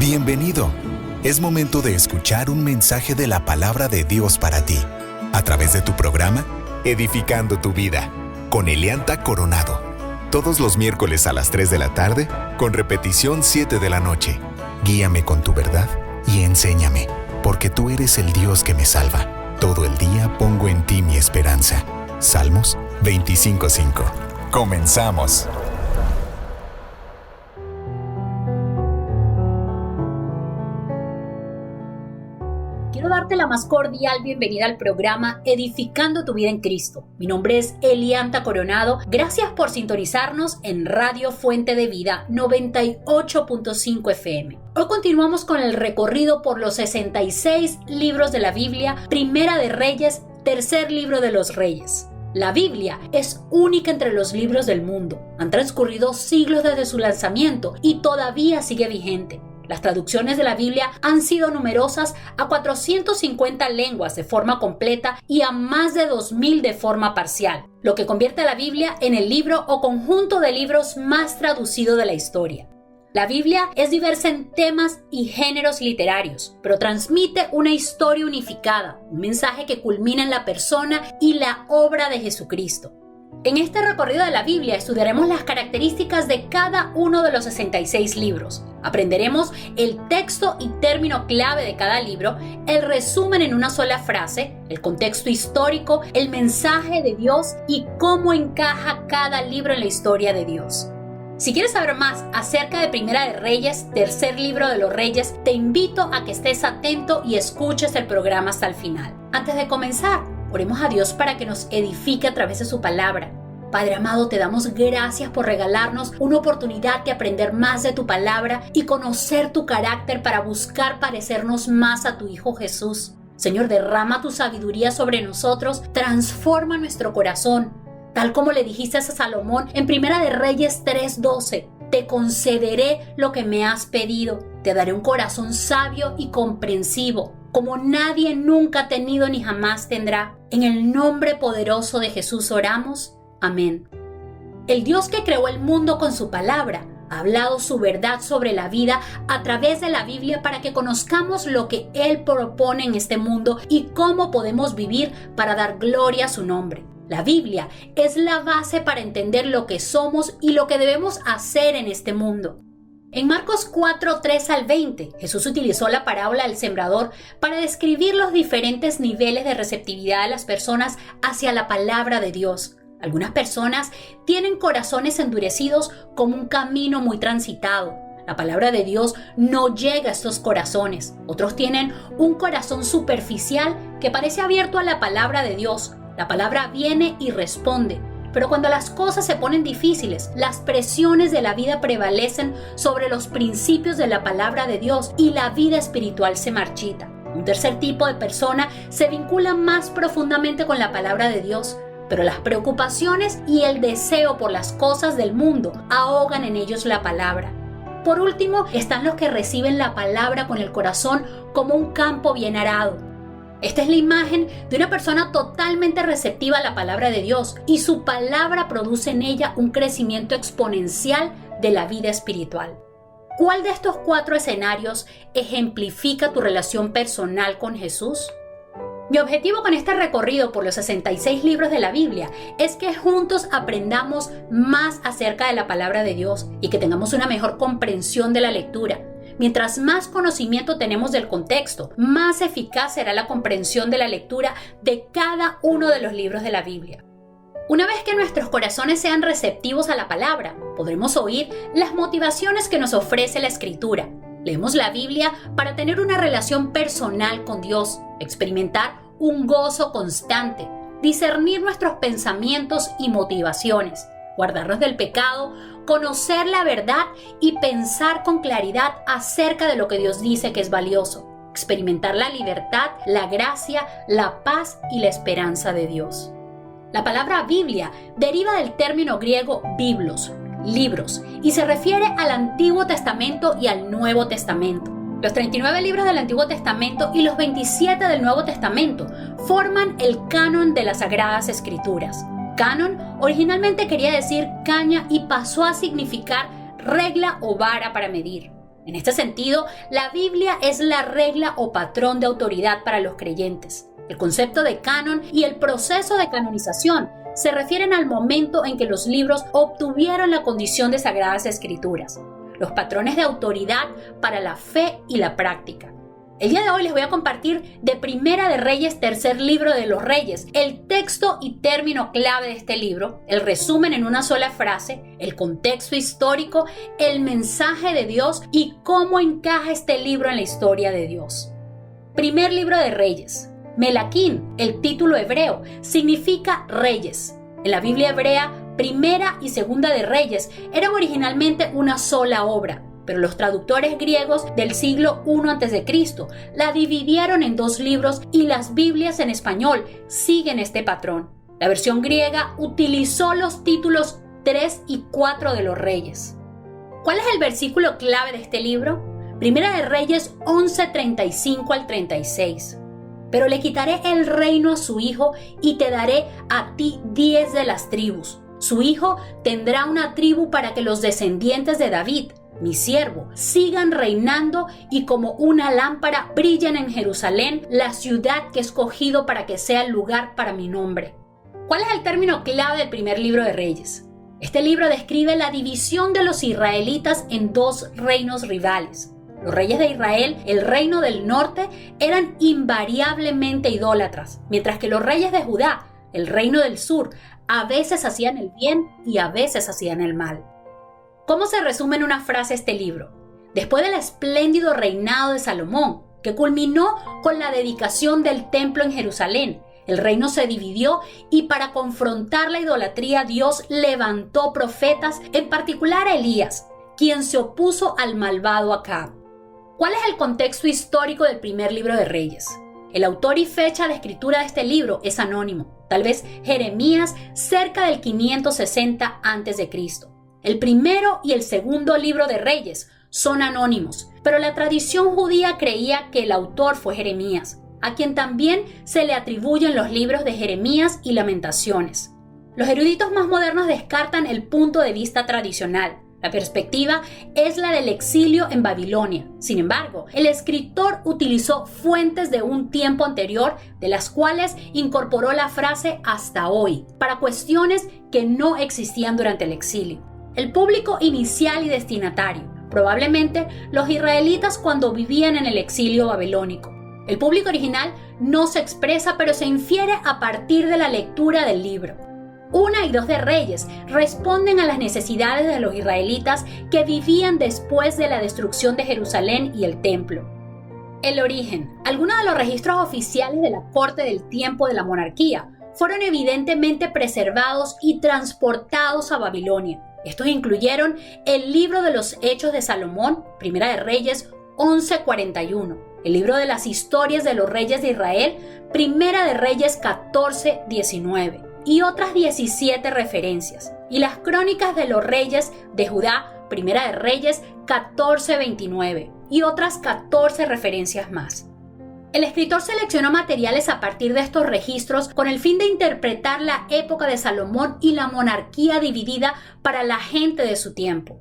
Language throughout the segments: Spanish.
Bienvenido. Es momento de escuchar un mensaje de la palabra de Dios para ti, a través de tu programa Edificando tu Vida, con Elianta Coronado. Todos los miércoles a las 3 de la tarde, con repetición 7 de la noche. Guíame con tu verdad y enséñame, porque tú eres el Dios que me salva. Todo el día pongo en ti mi esperanza. Salmos 25:5. Comenzamos. Quiero darte la más cordial bienvenida al programa Edificando tu Vida en Cristo. Mi nombre es Elianta Coronado. Gracias por sintonizarnos en Radio Fuente de Vida 98.5 FM. Hoy continuamos con el recorrido por los 66 libros de la Biblia, Primera de Reyes, tercer libro de los Reyes. La Biblia es única entre los libros del mundo. Han transcurrido siglos desde su lanzamiento y todavía sigue vigente. Las traducciones de la Biblia han sido numerosas, a 450 lenguas de forma completa y a más de 2000 de forma parcial, lo que convierte a la Biblia en el libro o conjunto de libros más traducido de la historia. La Biblia es diversa en temas y géneros literarios, pero transmite una historia unificada, un mensaje que culmina en la persona y la obra de Jesucristo. En este recorrido de la Biblia estudiaremos las características de cada uno de los 66 libros. Aprenderemos el texto y término clave de cada libro, el resumen en una sola frase, el contexto histórico, el mensaje de Dios y cómo encaja cada libro en la historia de Dios. Si quieres saber más acerca de Primera de Reyes, tercer libro de los Reyes, te invito a que estés atento y escuches el programa hasta el final. Antes de comenzar, oremos a Dios para que nos edifique a través de su palabra. Padre amado, te damos gracias por regalarnos una oportunidad de aprender más de tu palabra y conocer tu carácter para buscar parecernos más a tu Hijo Jesús. Señor, derrama tu sabiduría sobre nosotros, transforma nuestro corazón, tal como le dijiste a Salomón en Primera de Reyes 3:12. Te concederé lo que me has pedido, te daré un corazón sabio y comprensivo, como nadie nunca ha tenido ni jamás tendrá. En el nombre poderoso de Jesús oramos. Amén. El Dios que creó el mundo con su palabra ha hablado su verdad sobre la vida a través de la Biblia para que conozcamos lo que Él propone en este mundo y cómo podemos vivir para dar gloria a su nombre. La Biblia es la base para entender lo que somos y lo que debemos hacer en este mundo. En Marcos 4:3 al 20, Jesús utilizó la parábola del sembrador para describir los diferentes niveles de receptividad de las personas hacia la palabra de Dios. Algunas personas tienen corazones endurecidos como un camino muy transitado. La palabra de Dios no llega a estos corazones. Otros tienen un corazón superficial que parece abierto a la palabra de Dios. La palabra viene y responde. Pero cuando las cosas se ponen difíciles, las presiones de la vida prevalecen sobre los principios de la palabra de Dios y la vida espiritual se marchita. Un tercer tipo de persona se vincula más profundamente con la palabra de Dios, pero las preocupaciones y el deseo por las cosas del mundo ahogan en ellos la palabra. Por último, están los que reciben la palabra con el corazón como un campo bien arado. Esta es la imagen de una persona totalmente receptiva a la palabra de Dios y su palabra produce en ella un crecimiento exponencial de la vida espiritual. ¿Cuál de estos 4 escenarios ejemplifica tu relación personal con Jesús? Mi objetivo con este recorrido por los 66 libros de la Biblia es que juntos aprendamos más acerca de la palabra de Dios y que tengamos una mejor comprensión de la lectura. Mientras más conocimiento tenemos del contexto, más eficaz será la comprensión de la lectura de cada uno de los libros de la Biblia. Una vez que nuestros corazones sean receptivos a la palabra, podremos oír las motivaciones que nos ofrece la Escritura. Leemos la Biblia para tener una relación personal con Dios, experimentar un gozo constante, discernir nuestros pensamientos y motivaciones, guardarnos del pecado, conocer la verdad y pensar con claridad acerca de lo que Dios dice que es valioso, experimentar la libertad, la gracia, la paz y la esperanza de Dios. La palabra Biblia deriva del término griego biblos, libros, y se refiere al Antiguo Testamento y al Nuevo Testamento. Los 39 libros del Antiguo Testamento y los 27 del Nuevo Testamento forman el canon de las Sagradas Escrituras. Canon originalmente quería decir caña y pasó a significar regla o vara para medir. En este sentido, la Biblia es la regla o patrón de autoridad para los creyentes. El concepto de canon y el proceso de canonización se refieren al momento en que los libros obtuvieron la condición de sagradas escrituras, los patrones de autoridad para la fe y la práctica. El día de hoy les voy a compartir de Primera de Reyes, tercer libro de los Reyes, el texto y término clave de este libro, el resumen en una sola frase, el contexto histórico, el mensaje de Dios y cómo encaja este libro en la historia de Dios. Primer libro de Reyes. Melaquín, el título hebreo, significa reyes. En la Biblia hebrea, Primera y Segunda de Reyes eran originalmente una sola obra, pero los traductores griegos del siglo I a.C. la dividieron en dos libros y las Biblias en español siguen este patrón. La versión griega utilizó los títulos 3 y 4 de los reyes. ¿Cuál es el versículo clave de este libro? Primera de Reyes 11:35 al 36. Pero le quitaré el reino a su hijo y te daré a ti 10 de las tribus. Su hijo tendrá una tribu para que los descendientes de David, mi siervo, sigan reinando y como una lámpara brillen en Jerusalén, la ciudad que he escogido para que sea el lugar para mi nombre. ¿Cuál es el término clave del primer libro de Reyes? Este libro describe la división de los israelitas en dos reinos rivales. Los reyes de Israel, el reino del norte, eran invariablemente idólatras, mientras que los reyes de Judá, el reino del sur, a veces hacían el bien y a veces hacían el mal. ¿Cómo se resume en una frase este libro? Después del espléndido reinado de Salomón, que culminó con la dedicación del templo en Jerusalén, el reino se dividió y para confrontar la idolatría Dios levantó profetas, en particular a Elías, quien se opuso al malvado Acab. ¿Cuál es el contexto histórico del primer libro de Reyes? El autor y fecha de escritura de este libro es anónimo, tal vez Jeremías cerca del 560 a.C. El primero y el segundo libro de Reyes son anónimos, pero la tradición judía creía que el autor fue Jeremías, a quien también se le atribuyen los libros de Jeremías y Lamentaciones. Los eruditos más modernos descartan el punto de vista tradicional. La perspectiva es la del exilio en Babilonia. Sin embargo, el escritor utilizó fuentes de un tiempo anterior, de las cuales incorporó la frase hasta hoy, para cuestiones que no existían durante el exilio. El público inicial y destinatario, probablemente los israelitas cuando vivían en el exilio babilónico. El público original no se expresa, pero se infiere a partir de la lectura del libro. 1 y 2 de Reyes responden a las necesidades de los israelitas que vivían después de la destrucción de Jerusalén y el templo. El origen. Algunos de los registros oficiales de la corte del tiempo de la monarquía fueron evidentemente preservados y transportados a Babilonia. Estos incluyeron el libro de los Hechos de Salomón, Primera de Reyes 11:41, el libro de las historias de los reyes de Israel, Primera de Reyes 14:19 y otras 17 referencias, y las crónicas de los reyes de Judá, Primera de Reyes 14:29 y otras 14 referencias más. El escritor seleccionó materiales a partir de estos registros con el fin de interpretar la época de Salomón y la monarquía dividida para la gente de su tiempo.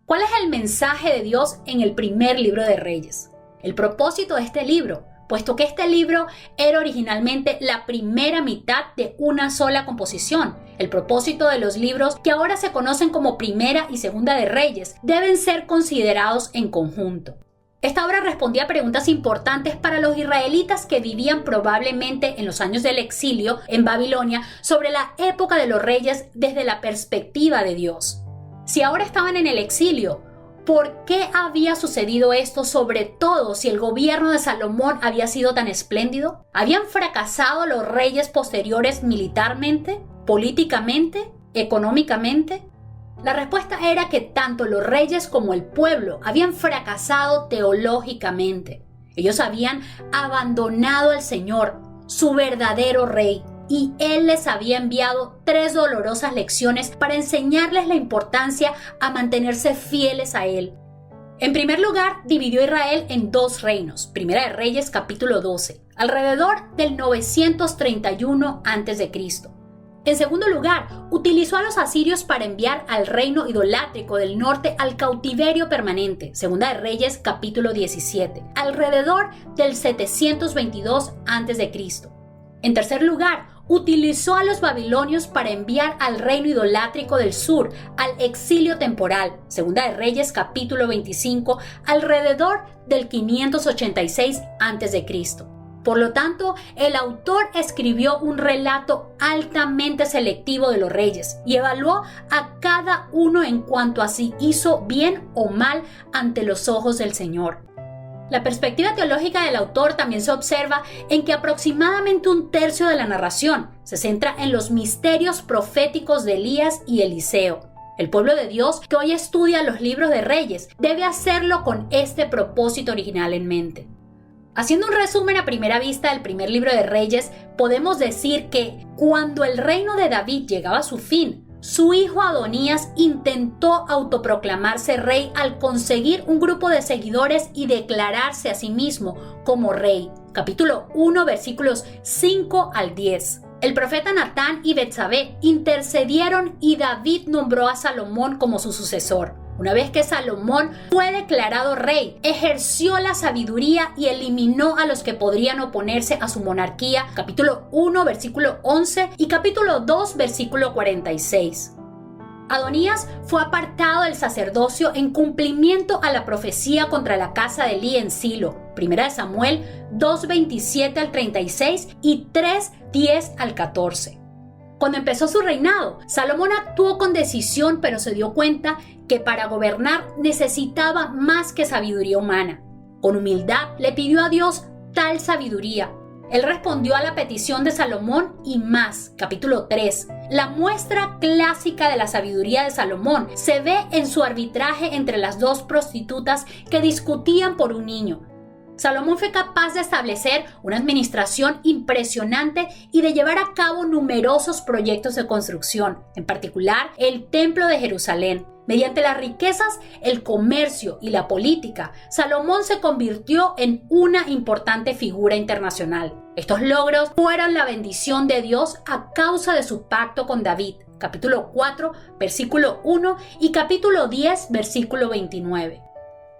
¿Cuál es el mensaje de Dios en el primer libro de Reyes? El propósito de este libro, puesto que este libro era originalmente la primera mitad de una sola composición. El propósito de los libros, que ahora se conocen como Primera y Segunda de Reyes, deben ser considerados en conjunto. Esta obra respondía a preguntas importantes para los israelitas que vivían probablemente en los años del exilio en Babilonia sobre la época de los reyes desde la perspectiva de Dios. Si ahora estaban en el exilio, ¿por qué había sucedido esto, sobre todo si el gobierno de Salomón había sido tan espléndido? ¿Habían fracasado los reyes posteriores militarmente, políticamente, económicamente? La respuesta era que tanto los reyes como el pueblo habían fracasado teológicamente. Ellos habían abandonado al Señor, su verdadero rey, y Él les había enviado 3 dolorosas lecciones para enseñarles la importancia a mantenerse fieles a Él. En primer lugar, dividió Israel en 2 reinos. Primera de Reyes capítulo 12, alrededor del 931 a.C. En segundo lugar, utilizó a los asirios para enviar al reino idolátrico del norte al cautiverio permanente, Segunda de Reyes capítulo 17, alrededor del 722 a.C. En tercer lugar, utilizó a los babilonios para enviar al reino idolátrico del sur al exilio temporal, Segunda de Reyes capítulo 25, alrededor del 586 a.C. Por lo tanto, el autor escribió un relato altamente selectivo de los reyes y evaluó a cada uno en cuanto a si hizo bien o mal ante los ojos del Señor. La perspectiva teológica del autor también se observa en que aproximadamente un tercio de la narración se centra en los misterios proféticos de Elías y Eliseo. El pueblo de Dios que hoy estudia los libros de Reyes debe hacerlo con este propósito original en mente. Haciendo un resumen a primera vista del primer libro de Reyes, podemos decir que cuando el reino de David llegaba a su fin, su hijo Adonías intentó autoproclamarse rey al conseguir un grupo de seguidores y declararse a sí mismo como rey. Capítulo 1, versículos 5 al 10. El profeta Natán y Betsabé intercedieron y David nombró a Salomón como su sucesor. Una vez que Salomón fue declarado rey, ejerció la sabiduría y eliminó a los que podrían oponerse a su monarquía. Capítulo 1, versículo 11 y capítulo 2, versículo 46. Adonías fue apartado del sacerdocio en cumplimiento a la profecía contra la casa de Elí en Silo. Primera de Samuel 2, 27 al 36 y 3, 10 al 14. Cuando empezó su reinado, Salomón actuó con decisión, pero se dio cuenta que para gobernar necesitaba más que sabiduría humana. Con humildad le pidió a Dios tal sabiduría. Él respondió a la petición de Salomón y más. Capítulo 3. La muestra clásica de la sabiduría de Salomón se ve en su arbitraje entre las dos prostitutas que discutían por un niño. Salomón fue capaz de establecer una administración impresionante y de llevar a cabo numerosos proyectos de construcción, en particular el Templo de Jerusalén. Mediante las riquezas, el comercio y la política, Salomón se convirtió en una importante figura internacional. Estos logros fueron la bendición de Dios a causa de su pacto con David, capítulo 4, versículo 1 y capítulo 10, versículo 29.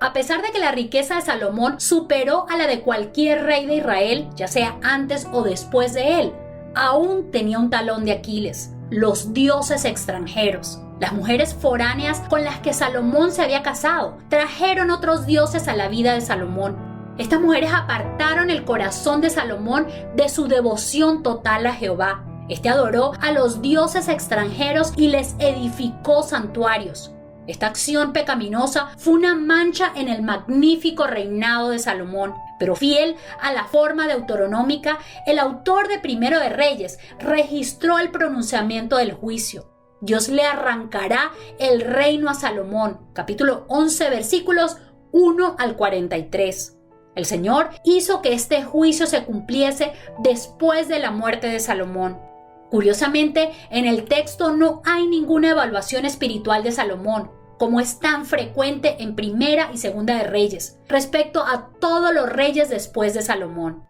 A pesar de que la riqueza de Salomón superó a la de cualquier rey de Israel, ya sea antes o después de él, aún tenía un talón de Aquiles: los dioses extranjeros. Las mujeres foráneas con las que Salomón se había casado trajeron otros dioses a la vida de Salomón. Estas mujeres apartaron el corazón de Salomón de su devoción total a Jehová. Este adoró a los dioses extranjeros y les edificó santuarios. Esta acción pecaminosa fue una mancha en el magnífico reinado de Salomón, pero fiel a la forma deuteronómica, el autor de Primero de Reyes registró el pronunciamiento del juicio. Dios le arrancará el reino a Salomón, capítulo 11, versículos 1 al 43. El Señor hizo que este juicio se cumpliese después de la muerte de Salomón. Curiosamente, en el texto no hay ninguna evaluación espiritual de Salomón, como es tan frecuente en Primera y Segunda de Reyes, respecto a todos los reyes después de Salomón.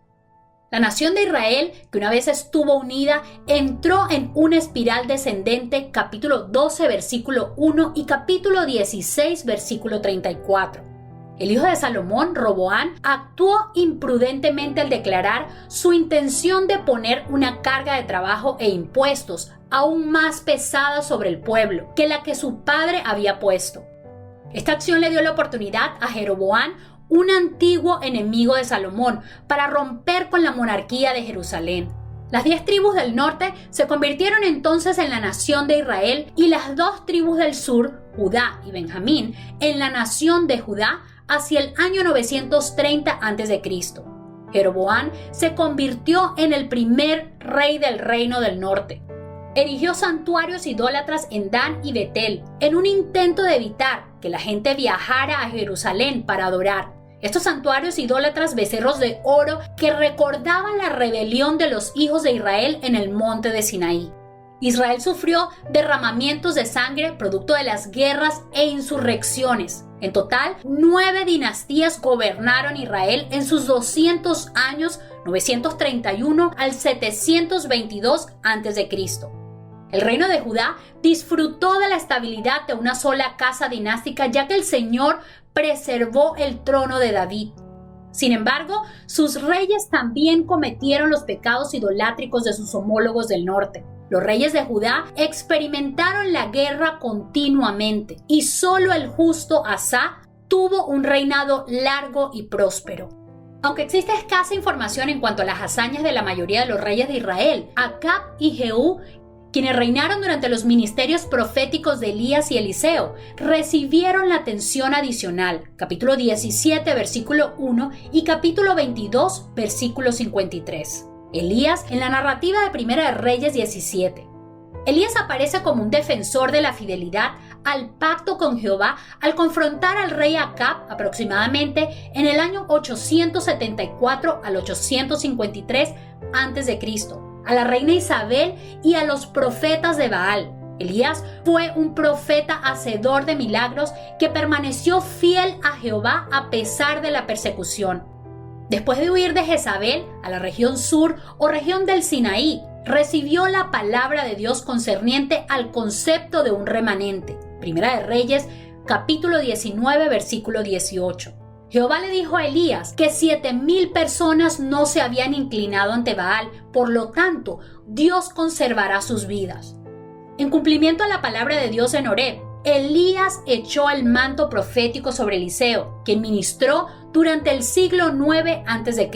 La nación de Israel, que una vez estuvo unida, entró en una espiral descendente, capítulo 12, versículo 1 y capítulo 16, versículo 34. El hijo de Salomón, Roboam, actuó imprudentemente al declarar su intención de poner una carga de trabajo e impuestos aún más pesada sobre el pueblo que la que su padre había puesto. Esta acción le dio la oportunidad a Jeroboam, un antiguo enemigo de Salomón, para romper con la monarquía de Jerusalén. Las 10 tribus del norte se convirtieron entonces en la nación de Israel y las 2 tribus del sur, Judá y Benjamín, en la nación de Judá hacia el año 930 a.C. Jeroboam se convirtió en el primer rey del reino del norte. Erigió santuarios idólatras en Dan y Betel, en un intento de evitar que la gente viajara a Jerusalén para adorar. Estos santuarios idólatras, becerros de oro que recordaban la rebelión de los hijos de Israel en el monte de Sinaí. Israel sufrió derramamientos de sangre producto de las guerras e insurrecciones. En total, 9 dinastías gobernaron Israel en sus 200 años, 931 al 722 a.C. El reino de Judá disfrutó de la estabilidad de una sola casa dinástica, ya que el Señor preservó el trono de David. Sin embargo, sus reyes también cometieron los pecados idolátricos de sus homólogos del norte. Los reyes de Judá experimentaron la guerra continuamente y solo el justo Asa tuvo un reinado largo y próspero. Aunque existe escasa información en cuanto a las hazañas de la mayoría de los reyes de Israel, Acab y Jehú, quienes reinaron durante los ministerios proféticos de Elías y Eliseo, recibieron la atención adicional. Capítulo 17, versículo 1 y capítulo 22, versículo 53. Elías en la narrativa de Primera de Reyes 17. Elías aparece como un defensor de la fidelidad al pacto con Jehová al confrontar al rey Acab aproximadamente en el año 874 al 853 a.C., a la reina Isabel y a los profetas de Baal. Elías fue un profeta hacedor de milagros que permaneció fiel a Jehová a pesar de la persecución. Después de huir de Jezabel a la región sur o región del Sinaí, recibió la palabra de Dios concerniente al concepto de un remanente. Primera de Reyes, capítulo 19, versículo 18. Jehová le dijo a Elías que 7,000 personas no se habían inclinado ante Baal, por lo tanto, Dios conservará sus vidas. En cumplimiento a la palabra de Dios en Horeb, Elías echó el manto profético sobre Eliseo, quien ministró durante el siglo 9 a.C.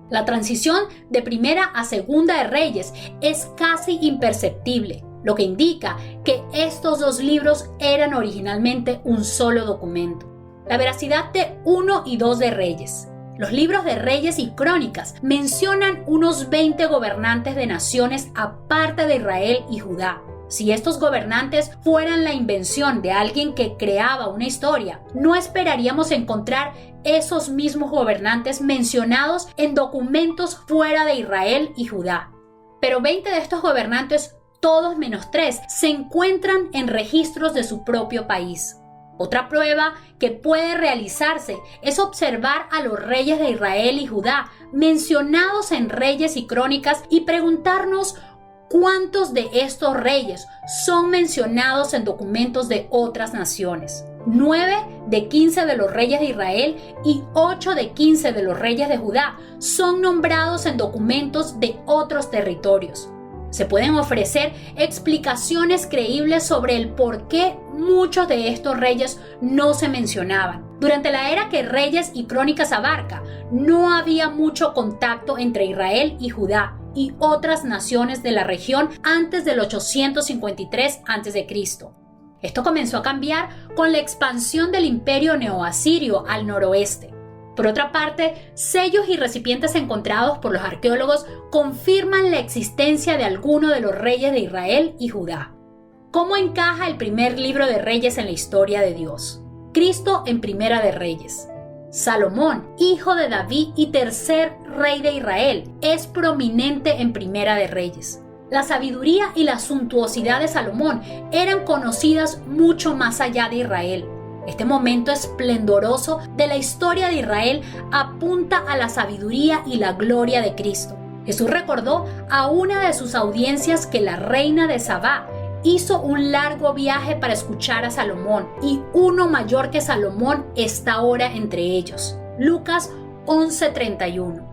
La transición de Primera a Segunda de Reyes es casi imperceptible, lo que indica que estos dos libros eran originalmente un solo documento. La veracidad de 1 y 2 de Reyes. Los libros de Reyes y Crónicas mencionan unos 20 gobernantes de naciones aparte de Israel y Judá. Si estos gobernantes fueran la invención de alguien que creaba una historia, no esperaríamos encontrar esos mismos gobernantes mencionados en documentos fuera de Israel y Judá. Pero 20 de estos gobernantes, todos menos 3, se encuentran en registros de su propio país. Otra prueba que puede realizarse es observar a los reyes de Israel y Judá mencionados en Reyes y Crónicas y preguntarnos cuántos de estos reyes son mencionados en documentos de otras naciones. 9 de 15 de los reyes de Israel y 8 de 15 de los reyes de Judá son nombrados en documentos de otros territorios. Se pueden ofrecer explicaciones creíbles sobre el por qué muchos de estos reyes no se mencionaban. Durante la era que Reyes y Crónicas abarca, no había mucho contacto entre Israel y Judá y otras naciones de la región antes del 853 a.C. Esto comenzó a cambiar con la expansión del imperio neoasirio al noroeste. Por otra parte, sellos y recipientes encontrados por los arqueólogos confirman la existencia de alguno de los reyes de Israel y Judá. ¿Cómo encaja el primer libro de Reyes en la historia de Dios? Cristo en Primera de Reyes. Salomón, hijo de David y tercer rey de Israel, es prominente en Primera de Reyes. La sabiduría y la suntuosidad de Salomón eran conocidas mucho más allá de Israel. Este momento esplendoroso de la historia de Israel apunta a la sabiduría y la gloria de Cristo. Jesús recordó a una de sus audiencias que la reina de Sabá hizo un largo viaje para escuchar a Salomón y uno mayor que Salomón está ahora entre ellos. Lucas 11:31.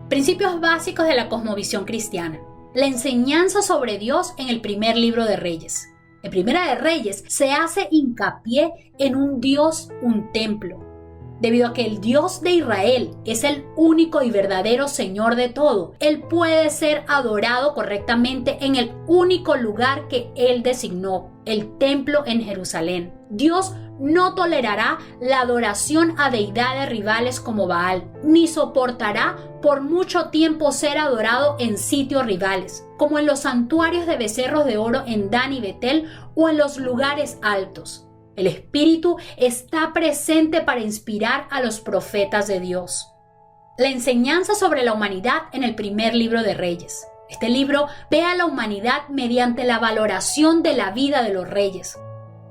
Principios básicos de la cosmovisión cristiana. La enseñanza sobre Dios en el primer libro de Reyes. En Primera de Reyes se hace hincapié en un Dios, un templo. Debido a que el Dios de Israel es el único y verdadero Señor de todo, Él puede ser adorado correctamente en el único lugar que Él designó, el templo en Jerusalén. Dios no tolerará la adoración a deidades rivales como Baal, ni soportará por mucho tiempo ser adorado en sitios rivales, como en los santuarios de becerros de oro en Dan y Betel o en los lugares altos. El Espíritu está presente para inspirar a los profetas de Dios. La enseñanza sobre la humanidad en el primer libro de Reyes. Este libro ve a la humanidad mediante la valoración de la vida de los reyes.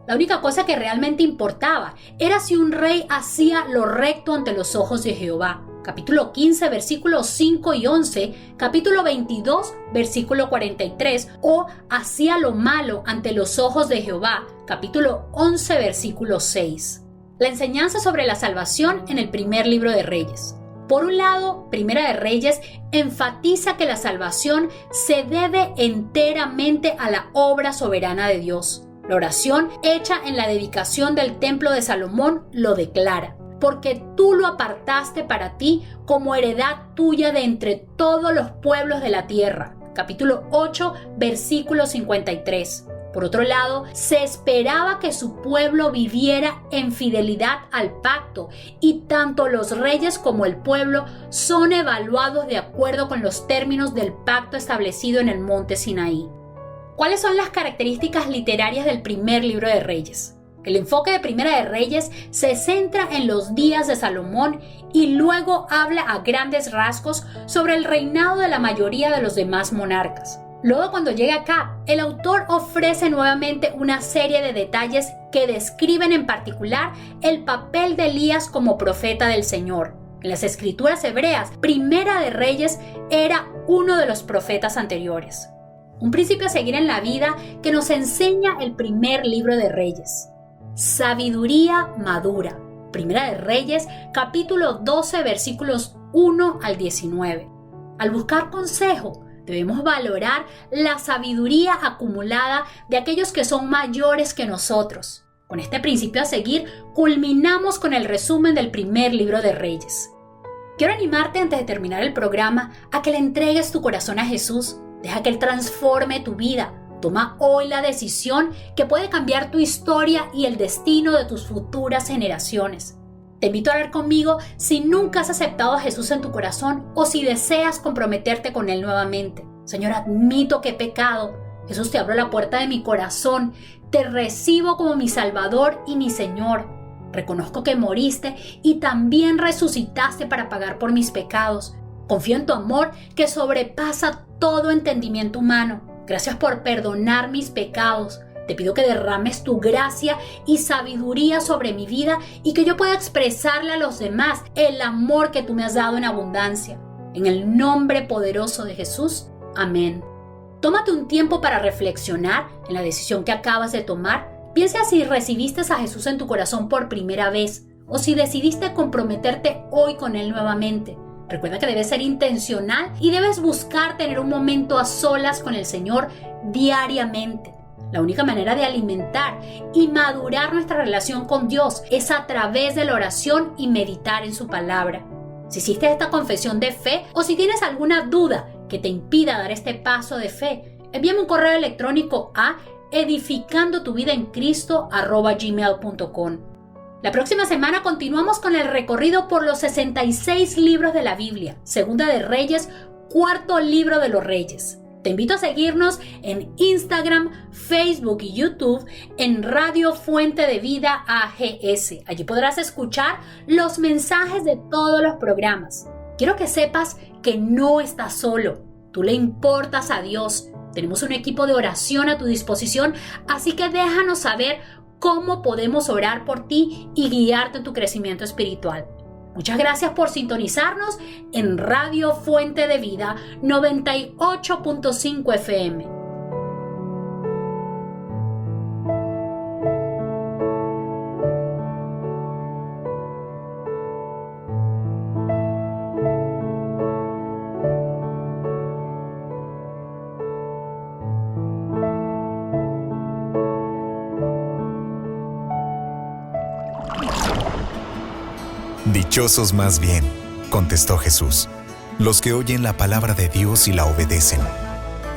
La única cosa que realmente importaba era si un rey hacía lo recto ante los ojos de Jehová. capítulo 15, versículos 5 y 11, capítulo 22, versículo 43, o hacía lo malo ante los ojos de Jehová, capítulo 11, versículo 6. La enseñanza sobre la salvación en el primer libro de Reyes. Por un lado, Primera de Reyes enfatiza que la salvación se debe enteramente a la obra soberana de Dios. La oración hecha en la dedicación del templo de Salomón lo declara. Porque tú lo apartaste para ti como heredad tuya de entre todos los pueblos de la tierra. Capítulo 8, versículo 53. Por otro lado, se esperaba que su pueblo viviera en fidelidad al pacto, y tanto los reyes como el pueblo son evaluados de acuerdo con los términos del pacto establecido en el monte Sinaí. ¿Cuáles son las características literarias del primer libro de Reyes? El enfoque de Primera de Reyes se centra en los días de Salomón y luego habla a grandes rasgos sobre el reinado de la mayoría de los demás monarcas. Luego, cuando llega acá, el autor ofrece nuevamente una serie de detalles que describen en particular el papel de Elías como profeta del Señor. En las escrituras hebreas, Primera de Reyes era uno de los profetas anteriores. Un principio a seguir en la vida que nos enseña el primer libro de Reyes. Sabiduría madura. Primera de Reyes, capítulo 12, versículos 1 al 19. Al buscar consejo, debemos valorar la sabiduría acumulada de aquellos que son mayores que nosotros. Con este principio a seguir, culminamos con el resumen del primer libro de Reyes. Quiero animarte antes de terminar el programa a que le entregues tu corazón a Jesús. Deja que Él transforme tu vida. Toma hoy la decisión que puede cambiar tu historia y el destino de tus futuras generaciones. Te invito a orar conmigo si nunca has aceptado a Jesús en tu corazón o si deseas comprometerte con Él nuevamente. Señor, admito que he pecado. Jesús, te abro la puerta de mi corazón. Te recibo como mi Salvador y mi Señor. Reconozco que moriste y también resucitaste para pagar por mis pecados. Confío en tu amor que sobrepasa todo entendimiento humano. Gracias por perdonar mis pecados. Te pido que derrames tu gracia y sabiduría sobre mi vida y que yo pueda expresarle a los demás el amor que tú me has dado en abundancia. En el nombre poderoso de Jesús. Amén. Tómate un tiempo para reflexionar en la decisión que acabas de tomar. Piensa si recibiste a Jesús en tu corazón por primera vez o si decidiste comprometerte hoy con Él nuevamente. Recuerda que debes ser intencional y debes buscar tener un momento a solas con el Señor diariamente. La única manera de alimentar y madurar nuestra relación con Dios es a través de la oración y meditar en su palabra. Si hiciste esta confesión de fe o si tienes alguna duda que te impida dar este paso de fe, envíame un correo electrónico a edificandotuvidaencristo@gmail.com. La próxima semana continuamos con el recorrido por los 66 libros de la Biblia, Segunda de Reyes, cuarto libro de los Reyes. Te invito a seguirnos en Instagram, Facebook y YouTube en Radio Fuente de Vida AGS. Allí podrás escuchar los mensajes de todos los programas. Quiero que sepas que no estás solo. Tú le importas a Dios. Tenemos un equipo de oración a tu disposición, así que déjanos saber cómo podemos orar por ti y guiarte en tu crecimiento espiritual. Muchas gracias por sintonizarnos en Radio Fuente de Vida 98.5 FM. Dichosos más bien, contestó Jesús, los que oyen la palabra de Dios y la obedecen.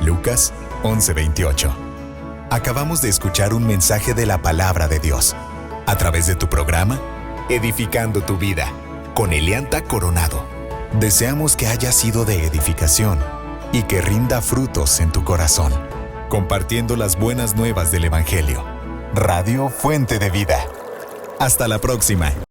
Lucas 11:28. Acabamos de escuchar un mensaje de la palabra de Dios, a través de tu programa, Edificando tu Vida, con Elianta Coronado. Deseamos que haya sido de edificación y que rinda frutos en tu corazón, compartiendo las buenas nuevas del Evangelio. Radio Fuente de Vida. Hasta la próxima.